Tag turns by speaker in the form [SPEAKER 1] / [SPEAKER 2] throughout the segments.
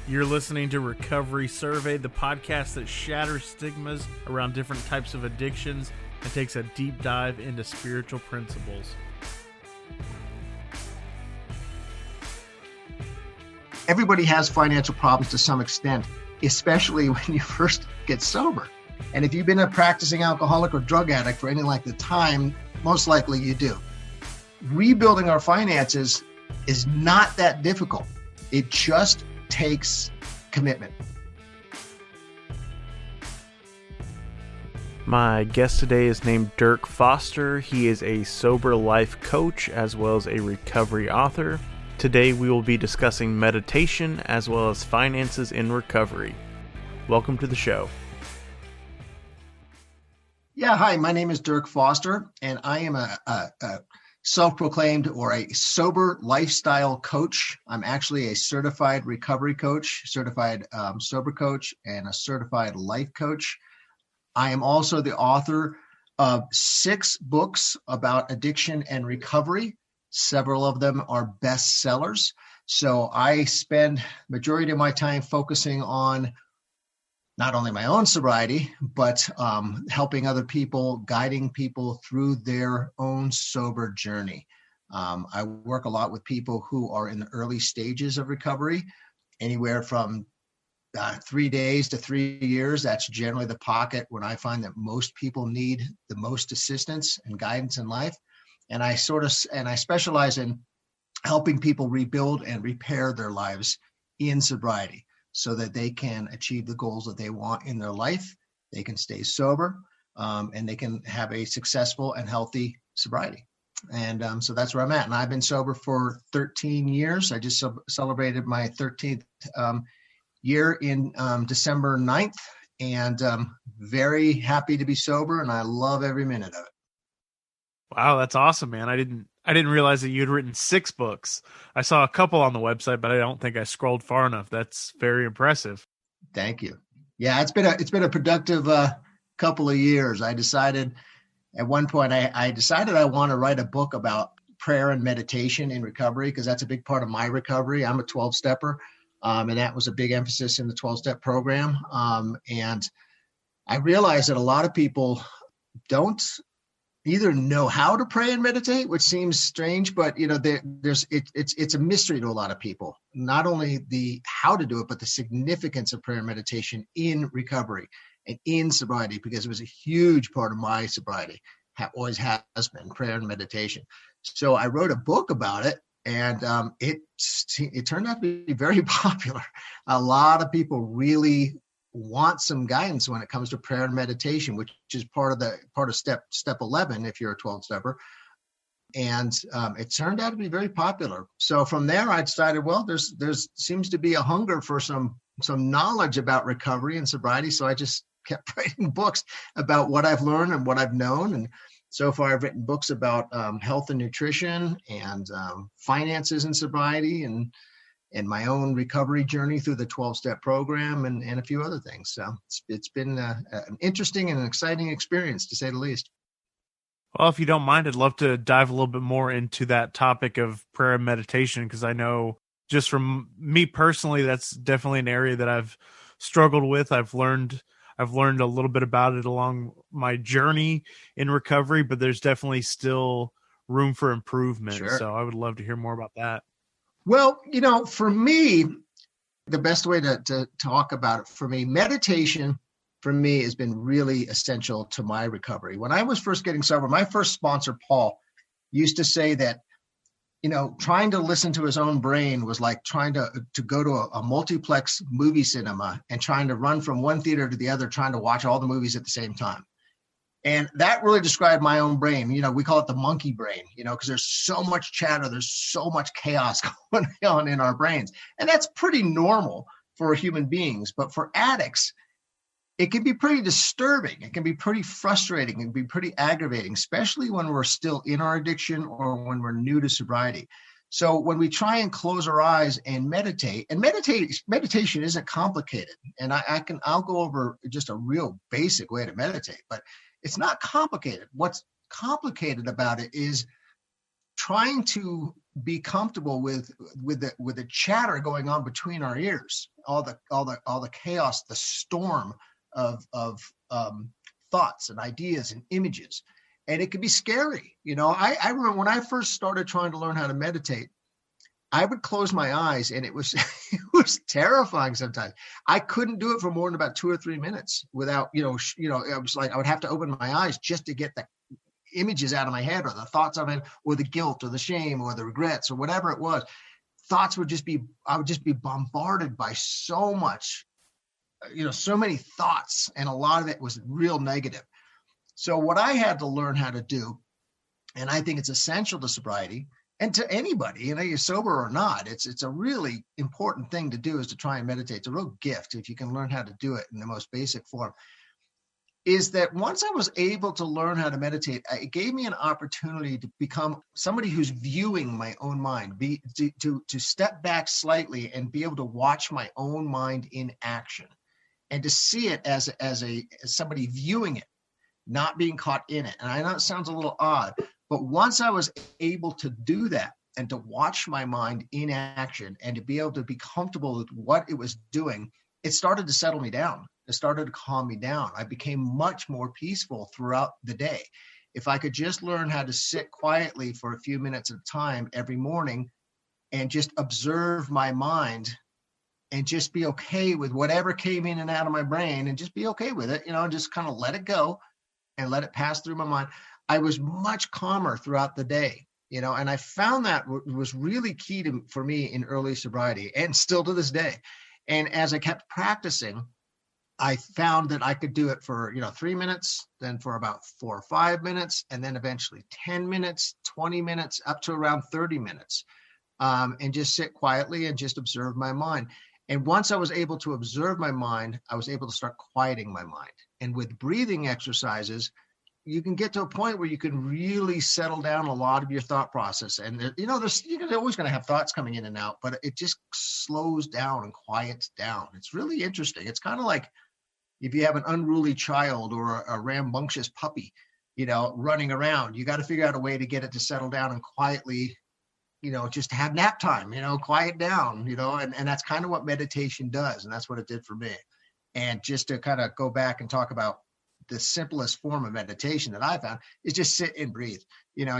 [SPEAKER 1] You're listening to Recovery Survey, the podcast that shatters stigmas around different types of addictions and takes a deep dive into spiritual principles.
[SPEAKER 2] Everybody has financial problems to some extent, especially when you first get sober. And if you've been a practicing alcoholic or drug addict for any length of time, most likely you do. Rebuilding our finances is not that difficult. It just takes commitment.
[SPEAKER 1] My guest today is named Dirk Foster. He is a sober life coach as well as a recovery author. Today we will be discussing meditation as well as finances in recovery. Welcome to the show.
[SPEAKER 2] Yeah, hi, my name is Dirk Foster, and I am a self-proclaimed or a sober lifestyle coach. I'm actually a certified recovery coach, certified sober coach, and a certified life coach. I am also the author of 6 books about addiction and recovery. Several of them are bestsellers. So I spend majority of my time focusing on not only my own sobriety, but helping other people, guiding people through their own sober journey. I work a lot with people who are in the early stages of recovery, anywhere from 3 days to 3 years. That's generally the pocket when I find that most people need the most assistance and guidance in life. And I specialize in helping people rebuild and repair their lives in sobriety, so that they can achieve the goals that they want in their life, they can stay sober, and they can have a successful and healthy sobriety. And so that's where I'm at. And I've been sober for 13 years. I just celebrated my 13th year in December 9th, and very happy to be sober, and I love every minute of it.
[SPEAKER 1] Wow, that's awesome, man. I didn't realize that you'd written 6 books. I saw a couple on the website, but I don't think I scrolled far enough. That's very impressive.
[SPEAKER 2] Thank you. Yeah, it's been a productive couple of years. I decided at one point I decided I want to write a book about prayer and meditation in recovery, because that's a big part of my recovery. I'm a 12-stepper, and that was a big emphasis in the 12-step program. And I realized that a lot of people don't either know how to pray and meditate, which seems strange, but it's a mystery to a lot of people. Not only the how to do it, but the significance of prayer and meditation in recovery and in sobriety, because it was a huge part of my sobriety. Always has been prayer and meditation. So I wrote a book about it, and it turned out to be very popular. A lot of people really want some guidance when it comes to prayer and meditation, which is part of step 11 if you're a 12-stepper. And it turned out to be very popular. So from there I decided, well, there's seems to be a hunger for some knowledge about recovery and sobriety. So I just kept writing books about what I've learned and what I've known. And so far I've written books about health and nutrition and finances and sobriety, and my own recovery journey through the 12-step program, and a few other things. So it's been an interesting and an exciting experience, to say the least.
[SPEAKER 1] Well, if you don't mind, I'd love to dive a little bit more into that topic of prayer and meditation, because I know just from me personally, that's definitely an area that I've struggled with. I've learned a little bit about it along my journey in recovery, but there's definitely still room for improvement.
[SPEAKER 2] Sure.
[SPEAKER 1] So I would love to hear more about that.
[SPEAKER 2] Well, for me, the best way to talk about it, for me, meditation for me has been really essential to my recovery. When I was first getting sober, my first sponsor, Paul, used to say that, trying to listen to his own brain was like trying to go to a multiplex movie cinema and trying to run from one theater to the other, trying to watch all the movies at the same time. And that really described my own brain. We call it the monkey brain, because there's so much chatter, there's so much chaos going on in our brains. And that's pretty normal for human beings. But for addicts, it can be pretty disturbing. It can be pretty frustrating. It can be pretty aggravating, especially when we're still in our addiction or when we're new to sobriety. So when we try and close our eyes and meditate, meditation isn't complicated. And I'll go over just a real basic way to meditate, but it's not complicated. What's complicated about it is trying to be comfortable with the chatter going on between our ears, all the chaos, the storm of thoughts and ideas and images. And it can be scary. I remember when I first started trying to learn how to meditate, I would close my eyes, and it was it was terrifying sometimes. I couldn't do it for more than about 2 or 3 minutes without, it was like I would have to open my eyes just to get the images out of my head, or the thoughts of it, or the guilt or the shame or the regrets or whatever it was. I would just be bombarded by so much, so many thoughts, and a lot of it was real negative. So what I had to learn how to do, and I think it's essential to sobriety and to anybody, you're sober or not, it's a really important thing to do, is to try and meditate. It's a real gift if you can learn how to do it in the most basic form. Is that once I was able to learn how to meditate, it gave me an opportunity to become somebody who's viewing my own mind, to step back slightly and be able to watch my own mind in action, and to see it as somebody viewing it, not being caught in it. And I know it sounds a little odd, but once I was able to do that and to watch my mind in action and to be able to be comfortable with what it was doing, it started to settle me down. It started to calm me down. I became much more peaceful throughout the day. If I could just learn how to sit quietly for a few minutes at a time every morning and just observe my mind and just be okay with whatever came in and out of my brain, and just be okay with it, just kind of let it go and let it pass through my mind, I was much calmer throughout the day, and I found that was really key for me in early sobriety, and still to this day. And as I kept practicing, I found that I could do it for, 3 minutes, then for about 4 or 5 minutes, and then eventually 10 minutes, 20 minutes, up to around 30 minutes, and just sit quietly and just observe my mind. And once I was able to observe my mind, I was able to start quieting my mind. And with breathing exercises, you can get to a point where you can really settle down a lot of your thought process. And, you're always going to have thoughts coming in and out, but it just slows down and quiets down. It's really interesting. It's kind of like if you have an unruly child or a rambunctious puppy, running around, you got to figure out a way to get it to settle down and quietly, just have nap time, quiet down, and that's kind of what meditation does. And that's what it did for me. And just to kind of go back and talk about the simplest form of meditation that I found is just sit and breathe,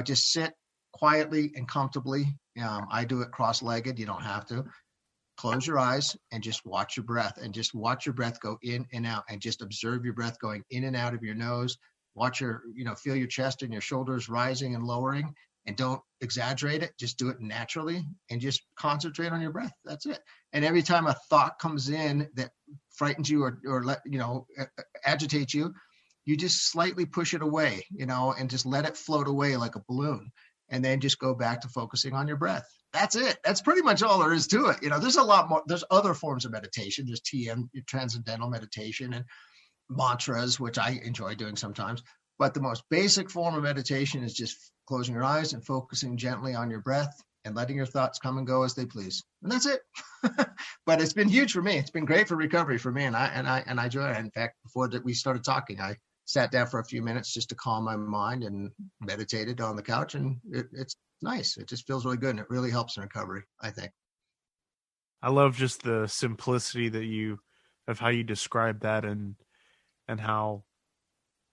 [SPEAKER 2] just sit quietly and comfortably. I do it cross-legged. You don't have to. Close your eyes and just watch your breath, and just watch your breath go in and out, and just observe your breath going in and out of your nose. Watch feel your chest and your shoulders rising and lowering, and don't exaggerate it. Just do it naturally and just concentrate on your breath. That's it. And every time a thought comes in that frightens you or agitates you, you just slightly push it away, and just let it float away like a balloon, and then just go back to focusing on your breath. That's it. That's pretty much all there is to it. There's a lot more. There's other forms of meditation. There's TM, transcendental meditation, and mantras, which I enjoy doing sometimes. But the most basic form of meditation is just closing your eyes and focusing gently on your breath and letting your thoughts come and go as they please. And that's it. But it's been huge for me. It's been great for recovery for me. And I enjoy it. In fact, before we started talking, I sat down for a few minutes just to calm my mind and meditated on the couch. And it's nice. It just feels really good. And it really helps in recovery, I think.
[SPEAKER 1] I love just the simplicity of how you describe that, and how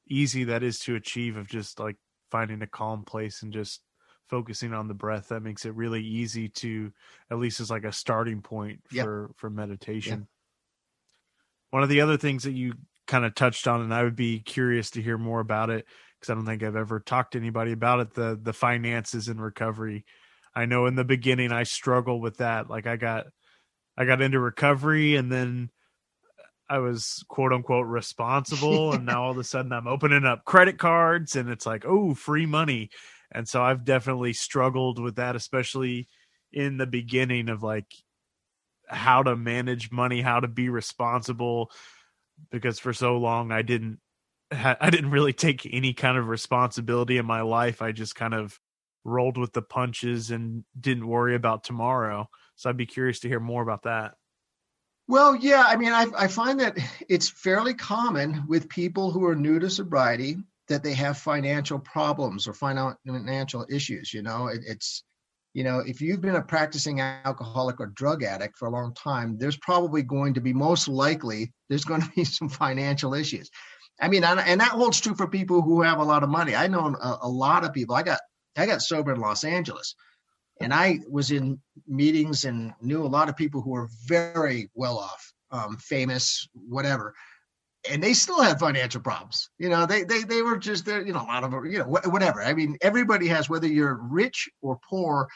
[SPEAKER 1] easy that is to achieve, of just like finding a calm place and just focusing on the breath. That makes it really easy to, at least as like a starting point for meditation. Yep. One of the other things that you kind of touched on, and I would be curious to hear more about it, because I don't think I've ever talked to anybody about it, the finances in recovery. I know in the beginning I struggled with that. Like I got into recovery, and then I was quote unquote responsible. And now all of a sudden I'm opening up credit cards, and it's like, oh, free money. And so I've definitely struggled with that, especially in the beginning, of like how to manage money, how to be responsible, because for so long I didn't really take any kind of responsibility in my life. I just kind of rolled with the punches and didn't worry about tomorrow. So I'd be curious to hear more about that.
[SPEAKER 2] Well, yeah, I mean, I find that it's fairly common with people who are new to sobriety that they have financial problems or financial issues. If you've been a practicing alcoholic or drug addict for a long time, there's probably going to be, most likely, there's going to be some financial issues. I mean, and that holds true for people who have a lot of money. I know a lot of people. I got sober in Los Angeles, and I was in meetings and knew a lot of people who were very well off, famous, whatever, and they still had financial problems. They were just there. A lot of whatever. I mean, everybody has, whether you're rich or poor,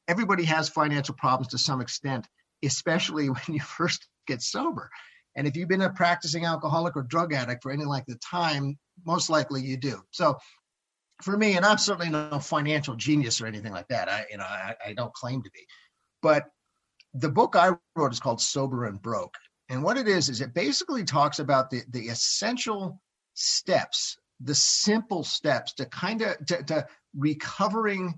[SPEAKER 2] everybody has financial problems to some extent, especially when you first get sober. And if you've been a practicing alcoholic or drug addict for any length of time, most likely you do. So for me, and I'm certainly no financial genius or anything like that. I don't claim to be, but the book I wrote is called Sober and Broke. And what it is it basically talks about the essential steps, the simple steps to to recovering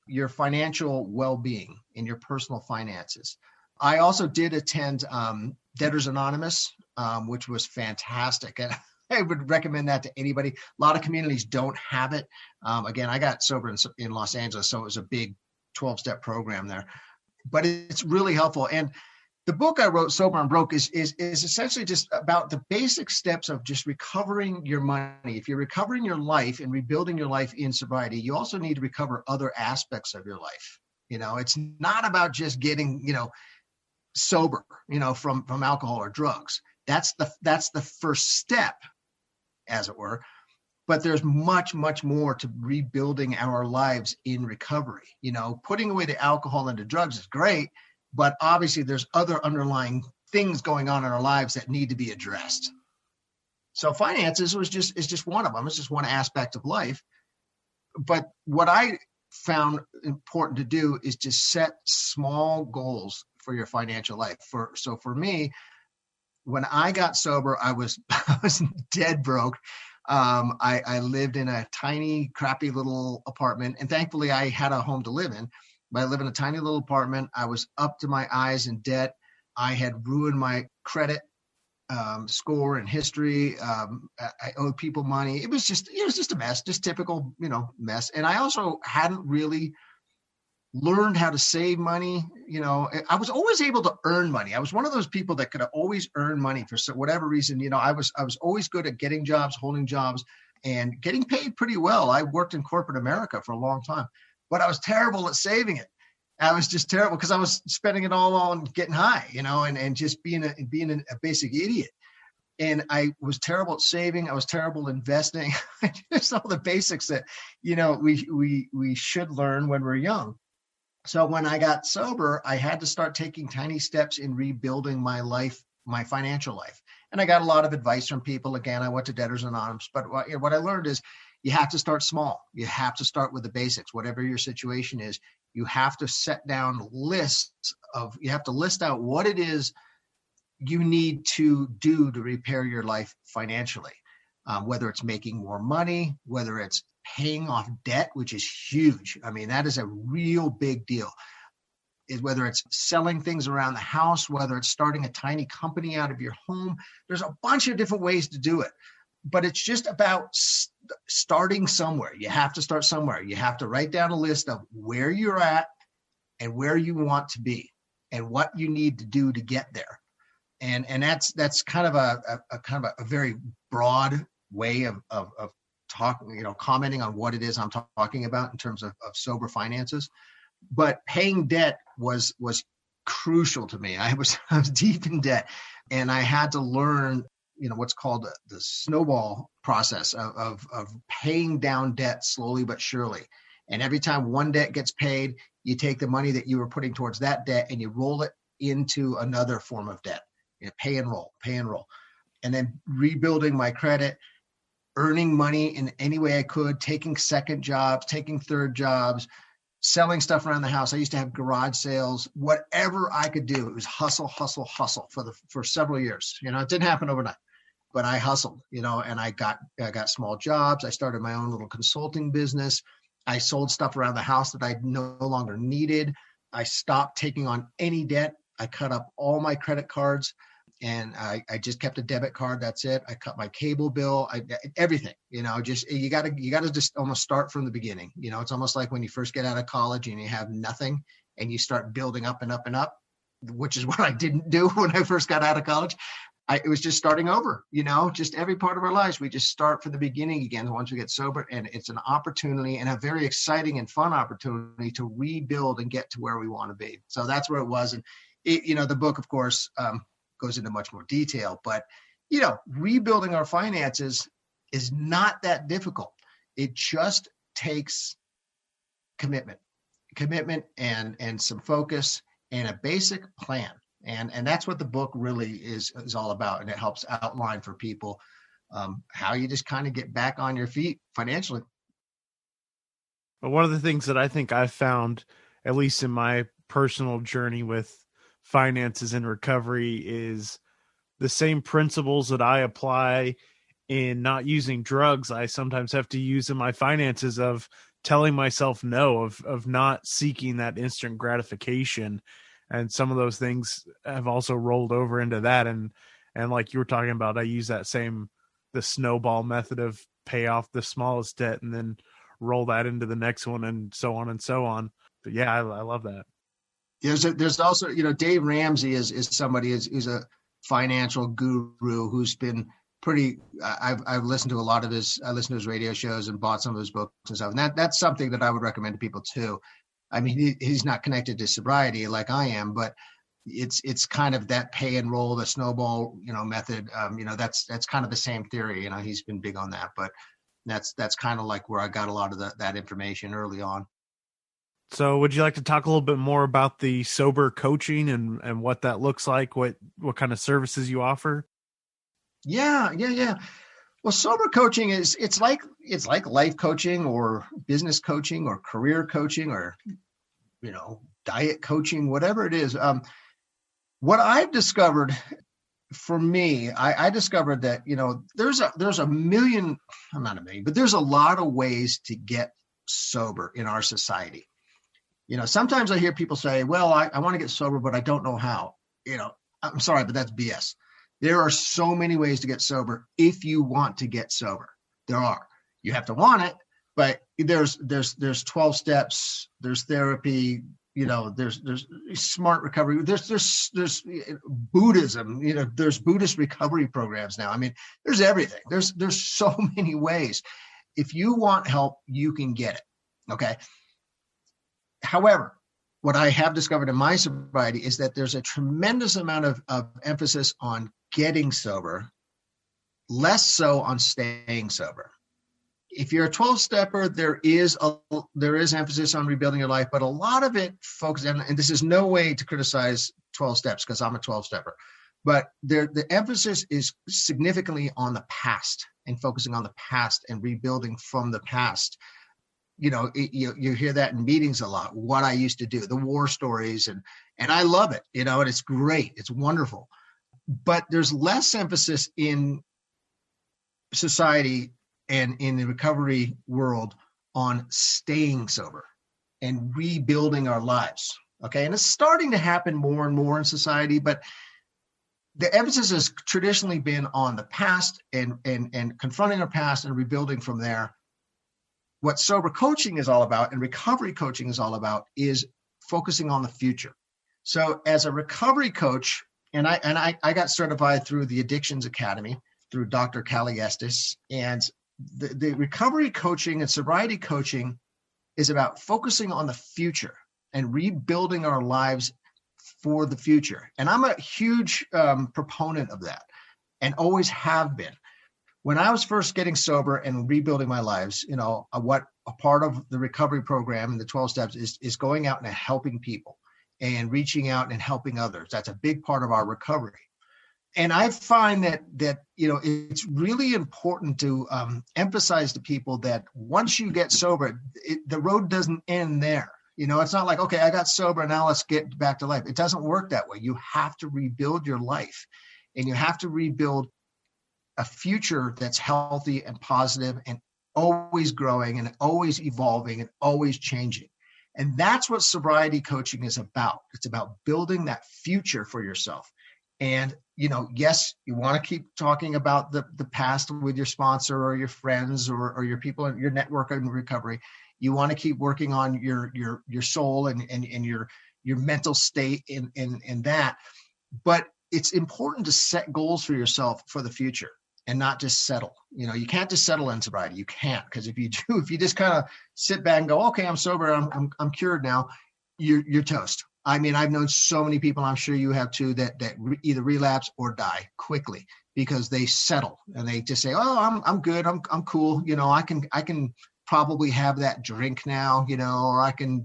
[SPEAKER 2] your financial well-being in your personal finances. I also did attend Debtors Anonymous, which was fantastic. And I would recommend that to anybody. A lot of communities don't have it. Again, I got sober in Los Angeles, so it was a big 12-step program there. But it's really helpful. And the book I wrote, Sober and Broke, is essentially just about the basic steps of just recovering your money. If you're recovering your life and rebuilding your life in sobriety, you also need to recover other aspects of your life. It's not about just getting, sober, from alcohol or drugs. That's the first step, as it were. But there's much, much more to rebuilding our lives in recovery. Putting away the alcohol and the drugs is great, but obviously there's other underlying things going on in our lives that need to be addressed. So finances is just one of them. It's just one aspect of life. But what I found important to do is to set small goals for your financial life. So for me, when I got sober, I was dead broke. I lived in a tiny, crappy little apartment, and thankfully I had a home to live in. But I live in a tiny little apartment. I was up to my eyes in debt. I had ruined my credit score and history. I owed people money. It was just a mess, just typical, mess. And I also hadn't really learned how to save money. I was always able to earn money. I was one of those people that could always earn money for whatever reason. I was always good at getting jobs, holding jobs, and getting paid pretty well. I worked in corporate America for a long time, but I was terrible at saving it. I was just terrible because I was spending it all on getting high, and just being a basic idiot. And I was terrible at saving. I was terrible at investing. Just all the basics that, we should learn when we're young. So when I got sober, I had to start taking tiny steps in rebuilding my life, my financial life. And I got a lot of advice from people. Again, I went to Debtors Anonymous. But what I learned is you have to start small. You have to start with the basics. Whatever your situation is, you have to set down you have to list out what it is you need to do to repair your life financially, whether it's making more money, whether it's paying off debt, which is huge. I mean, that is a real big deal. Whether it's selling things around the house, whether it's starting a tiny company out of your home, there's a bunch of different ways to do it. But it's just about starting somewhere. You have to start somewhere. You have to write down a list of where you're at and where you want to be and what you need to do to get there. And that's kind of a very broad way of talking, commenting on what it is I'm talking about in terms of sober finances. But paying debt was crucial to me. I was deep in debt, and I had to learn what's called the snowball process of paying down debt slowly but surely. And every time one debt gets paid, you take the money that you were putting towards that debt and you roll it into another form of debt. Pay and roll. And then rebuilding my credit, earning money in any way I could, taking second jobs, taking third jobs, selling stuff around the house. I used to have garage sales, whatever I could do. It was hustle for several years. It didn't happen overnight. But I hustled, and I got small jobs. I started my own little consulting business. I sold stuff around the house that I no longer needed. I stopped taking on any debt. I cut up all my credit cards. and I just kept a debit card. That's it. I cut my cable bill, everything, just, you got to just almost start from the beginning. It's almost like when you first get out of college and you have nothing and you start building up and up and up, which is what I didn't do when I first got out of college. It was just starting over, just every part of our lives. We just start from the beginning again once we get sober. And it's an opportunity, and a very exciting and fun opportunity, to rebuild and get to where we want to be. So that's where it was. And, the book, of course, goes into much more detail. But, rebuilding our finances is not that difficult. It just takes commitment and some focus and a basic plan. And that's what the book really is all about. And it helps outline for people how you just kind of get back on your feet financially.
[SPEAKER 1] But one of the things that I think I've found, at least in my personal journey with finances and recovery, is the same principles that I apply in not using drugs, I sometimes have to use in my finances, of telling myself no, of not seeking that instant gratification. And some of those things have also rolled over into that. And like you were talking about, I use the snowball method of pay off the smallest debt and then roll that into the next one, and so on and so on. But yeah, I love that.
[SPEAKER 2] There's also, Dave Ramsey is somebody who's a financial guru who's been pretty, I've listened to a lot of I listened to his radio shows and bought some of his books and stuff. And that's something that I would recommend to people too. I mean, he's not connected to sobriety like I am, but it's kind of that pay and roll, the snowball, method. That's kind of the same theory. He's been big on that, but that's kind of like where I got a lot of that information early on.
[SPEAKER 1] So would you like to talk a little bit more about the sober coaching and what that looks like, what kind of services you offer?
[SPEAKER 2] Yeah. Well, sober coaching it's like life coaching or business coaching or career coaching or, diet coaching, whatever it is. What I've discovered for me, I discovered that, there's a million, not a million, but there's a lot of ways to get sober in our society. Sometimes I hear people say, well, I want to get sober, but I don't know how. I'm sorry, but that's BS. There are so many ways to get sober if you want to get sober. There are. You have to want it, but there's 12 steps, there's therapy, there's smart recovery, there's Buddhism, there's Buddhist recovery programs now. I mean, there's everything. There's so many ways. If you want help, you can get it. Okay. However, what I have discovered in my sobriety is that there's a tremendous amount of emphasis on getting sober, less so on staying sober. If you're a 12-stepper, there is emphasis on rebuilding your life, but a lot of it focuses, and this is no way to criticize 12 steps because I'm a 12-stepper, but the emphasis is significantly on the past and focusing on the past and rebuilding from the past. You hear that in meetings a lot, what I used to do, the war stories, and I love it, and it's great. It's wonderful. But there's less emphasis in society and in the recovery world on staying sober and rebuilding our lives. Okay. And it's starting to happen more and more in society, but the emphasis has traditionally been on the past and confronting our past and rebuilding from there. What sober coaching is all about and recovery coaching is all about is focusing on the future. So as a recovery coach, and I got certified through the Addictions Academy through Dr. Callie Estes, and the recovery coaching and sobriety coaching is about focusing on the future and rebuilding our lives for the future. And I'm a huge proponent of that and always have been. When I was first getting sober and rebuilding my lives, what a part of the recovery program and the 12 steps is going out and helping people and reaching out and helping others. That's a big part of our recovery. And I find that it's really important to emphasize to people that once you get sober, the road doesn't end there. It's not like, okay, I got sober, now let's get back to life. It doesn't work that way. You have to rebuild your life, and you have to rebuild a future that's healthy and positive and always growing and always evolving and always changing. And that's what sobriety coaching is about. It's about building that future for yourself. And, yes, you want to keep talking about the past with your sponsor or your friends or your people in your network in recovery. You want to keep working on your soul and your mental state in that. But it's important to set goals for yourself for the future and not just settle. You can't just settle in sobriety. You can't, because if you do, if you just kind of sit back and go, okay, I'm sober, I'm cured now, you're toast. I mean, I've known so many people, I'm sure you have too, that either relapse or die quickly because they settle and they just say, oh, I'm good, I'm cool, I can probably have that drink now, or I can,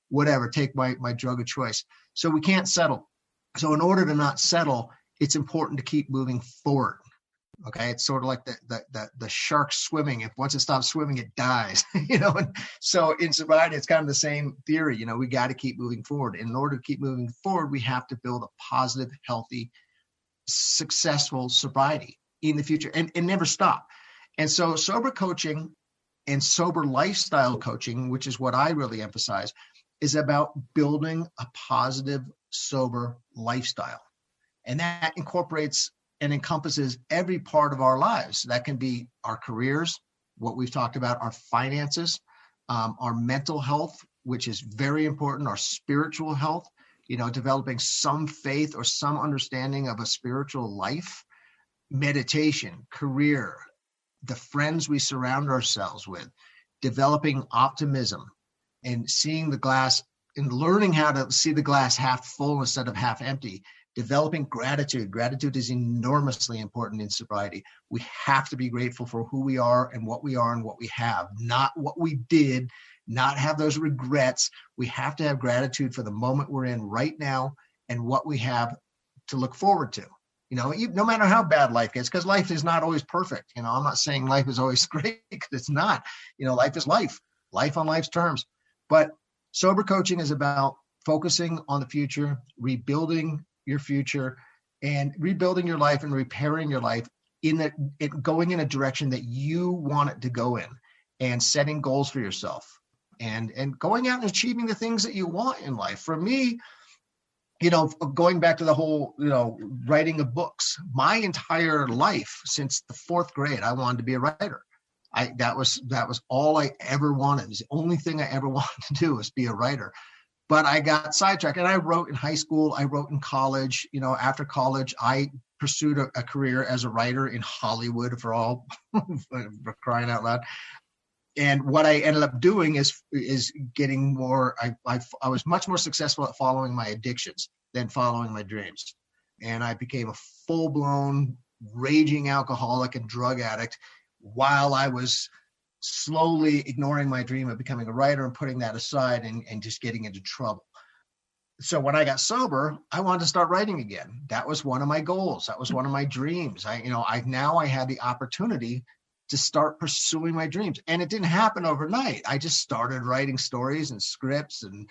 [SPEAKER 2] whatever, take my drug of choice. So we can't settle. So in order to not settle, it's important to keep moving forward. Okay, it's sort of like the shark swimming. If once it stops swimming, it dies. And so in sobriety, it's kind of the same theory. We got to keep moving forward. In order to keep moving forward, we have to build a positive, healthy, successful sobriety in the future and never stop. And so sober coaching and sober lifestyle coaching, which is what I really emphasize, is about building a positive, sober lifestyle. And that incorporates and encompasses every part of our lives. That can be our careers, what we've talked about, our finances, our mental health, which is very important, our spiritual health, developing some faith or some understanding of a spiritual life, meditation, career, the friends we surround ourselves with, developing optimism and seeing the glass and learning how to see the glass half full instead of half empty. Developing gratitude. Gratitude is enormously important in sobriety. We have to be grateful for who we are and what we have, not what we did, not have those regrets. We have to have gratitude for the moment we're in right now and what we have to look forward to. No matter how bad life gets, because life is not always perfect. I'm not saying life is always great, because it's not. Life is life on life's terms. But sober coaching is about focusing on the future, rebuilding your future, and rebuilding your life and repairing your life going in a direction that you want it to go in, and setting goals for yourself and going out and achieving the things that you want in life. For me, going back to the whole, writing of books, my entire life since the fourth grade, I wanted to be a writer. That was all I ever wanted. It was the only thing I ever wanted to do was be a writer. But I got sidetracked, and I wrote in high school. I wrote in college. After college, I pursued a career as a writer in Hollywood for crying out loud. And what I ended up doing is getting more. I was much more successful at following my addictions than following my dreams, and I became a full-blown raging alcoholic and drug addict while I was slowly ignoring my dream of becoming a writer and putting that aside and just getting into trouble. So when I got sober, I wanted to start writing again. That was one of my goals. That was one of my dreams. I had the opportunity to start pursuing my dreams, and it didn't happen overnight. I just started writing stories and scripts and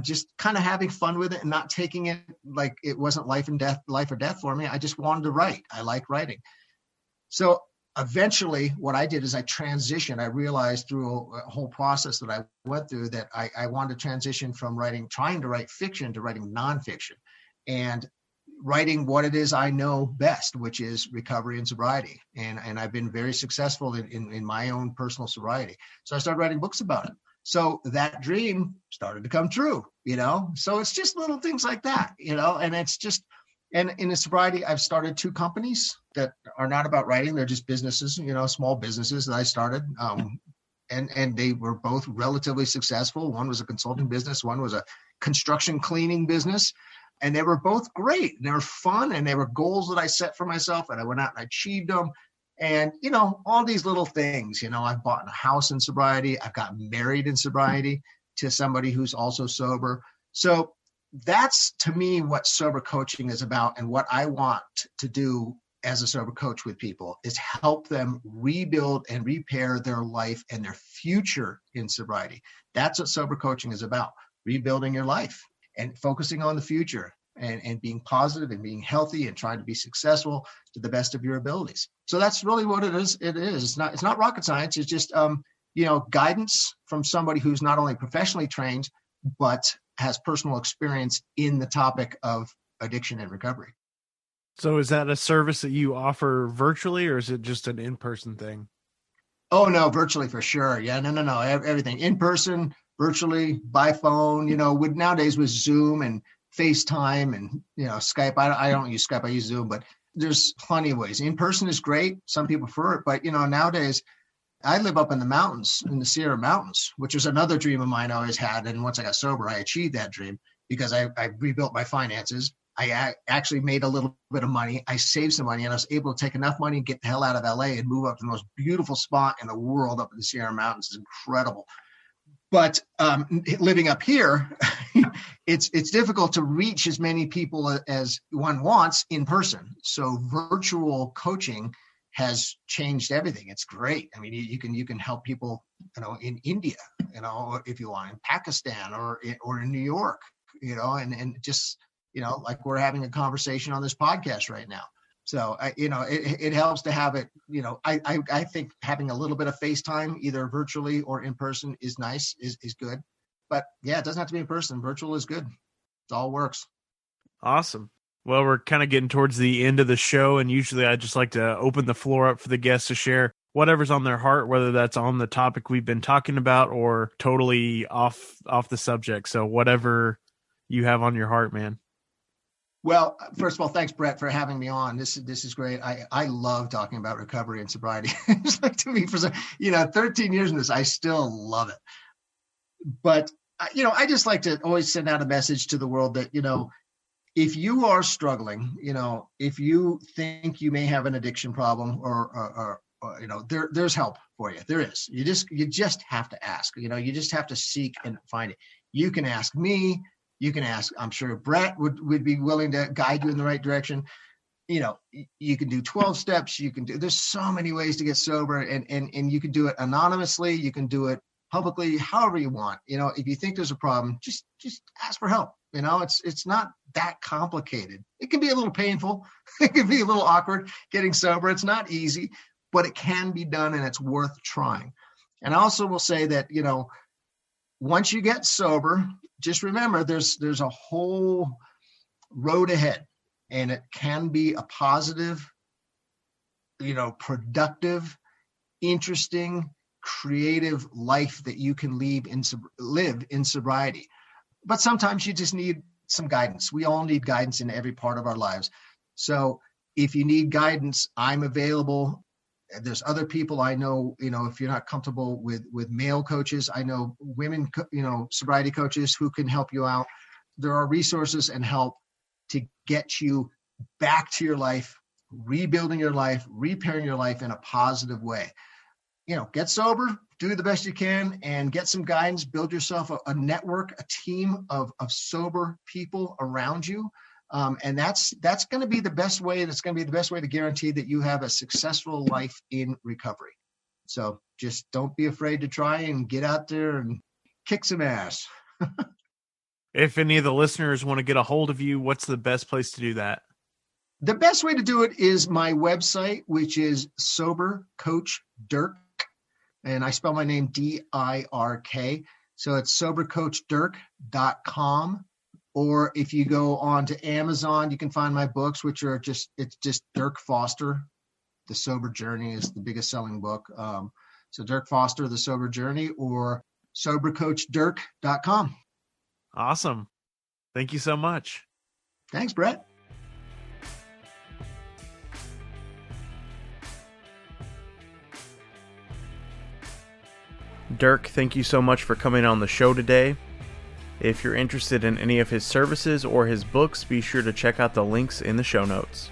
[SPEAKER 2] just kind of having fun with it and not taking it like it wasn't life or death for me. I just wanted to write. I like writing. So eventually what I did is I transitioned. I realized through a whole process that I went through that I wanted to transition from trying to write fiction to writing nonfiction and writing what it is I know best, which is recovery and sobriety. And I've been very successful in my own personal sobriety. So I started writing books about it. So that dream started to come true, So it's just little things like that, and it's just, and in the sobriety, I've started 2 companies that are not about writing. They're just businesses, small businesses that I started. And they were both relatively successful. One was a consulting business. One was a construction cleaning business. And they were both great. They were fun, and they were goals that I set for myself, and I went out and I achieved them. And, all these little things, I've bought a house in sobriety. I've gotten married in sobriety to somebody who's also sober. So that's, to me, what sober coaching is about, and what I want to do as a sober coach with people is help them rebuild and repair their life and their future in sobriety. That's what sober coaching is about, rebuilding your life and focusing on the future and being positive and being healthy and trying to be successful to the best of your abilities. So that's really what it is. It's not rocket science. It's just, guidance from somebody who's not only professionally trained, but has personal experience in the topic of addiction and recovery.
[SPEAKER 1] So is that a service that you offer virtually, or is it just an in-person thing?
[SPEAKER 2] Oh, no, virtually for sure. Yeah, no. Everything in person, virtually, by phone, nowadays with Zoom and FaceTime and, Skype. I don't use Skype, I use Zoom, but there's plenty of ways. In person is great. Some people prefer it, but, nowadays I live up in the mountains, in the Sierra Mountains, which was another dream of mine I always had. And once I got sober, I achieved that dream because I rebuilt my finances. I actually made a little bit of money. I saved some money, and I was able to take enough money and get the hell out of LA and move up to the most beautiful spot in the world up in the Sierra Mountains. It's incredible. But living up here, it's difficult to reach as many people as one wants in person. So virtual coaching has changed everything. It's great. I mean, you can help people, in India, if you want, in Pakistan or in New York, and just, like we're having a conversation on this podcast right now. So, it helps to have it, I think having a little bit of FaceTime, either virtually or in person is nice, is good. But yeah, it doesn't have to be in person. Virtual is good. It all works.
[SPEAKER 1] Awesome. Well, we're kind of getting towards the end of the show, and usually I just like to open the floor up for the guests to share whatever's on their heart, whether that's on the topic we've been talking about or totally off the subject. So whatever you have on your heart, man.
[SPEAKER 2] Well, first of all, thanks, Brett, for having me on. This is great. I love talking about recovery and sobriety. It's like, to me, for 13 years in this, I still love it. But, I just like to always send out a message to the world that, if you are struggling, if you think you may have an addiction problem or there's help for you. There is. You just have to ask. You just have to seek and find it. You can ask me. You can ask. I'm sure Brett would be willing to guide you in the right direction. You can do 12 steps. There's so many ways to get sober, and you can do it anonymously. You can do it publicly, however you want. If you think there's a problem, just ask for help. It's not that complicated. It can be a little painful. It can be a little awkward getting sober. It's not easy, but it can be done, and it's worth trying. And I also will say that, once you get sober, just remember there's a whole road ahead, and it can be a positive, productive, interesting, creative life that you can live in sobriety. But sometimes you just need some guidance. We all need guidance in every part of our lives. So if you need guidance, I'm available. There's other people I know, if you're not comfortable with male coaches, I know women, sobriety coaches who can help you out. There are resources and help to get you back to your life, rebuilding your life, repairing your life in a positive way. Get sober, do the best you can, and get some guidance. Build yourself a network, a team of sober people around you. And that's going to be the best way. That's going to be the best way to guarantee that you have a successful life in recovery. So just don't be afraid to try and get out there and kick some ass.
[SPEAKER 1] If any of the listeners want to get a hold of you, what's the best place to do that?
[SPEAKER 2] The best way to do it is my website, which is Sober Coach Dirk. And I spell my name D-I-R-K. So it's sobercoachdirk.com. Or if you go on to Amazon, you can find my books, which are it's just Dirk Foster. The Sober Journey is the biggest selling book. So Dirk Foster, The Sober Journey, or sobercoachdirk.com.
[SPEAKER 1] Awesome. Thank you so much.
[SPEAKER 2] Thanks, Brett.
[SPEAKER 1] Dirk, thank you so much for coming on the show today. If you're interested in any of his services or his books, be sure to check out the links in the show notes.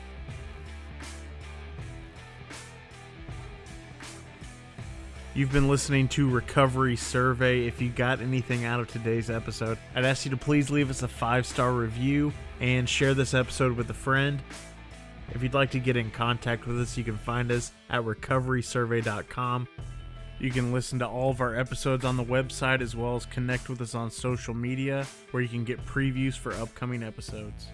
[SPEAKER 1] You've been listening to Recovery Survey. If you got anything out of today's episode, I'd ask you to please leave us a 5-star review and share this episode with a friend. If you'd like to get in contact with us, you can find us at recoverysurvey.com. You can listen to all of our episodes on the website, as well as connect with us on social media, where you can get previews for upcoming episodes.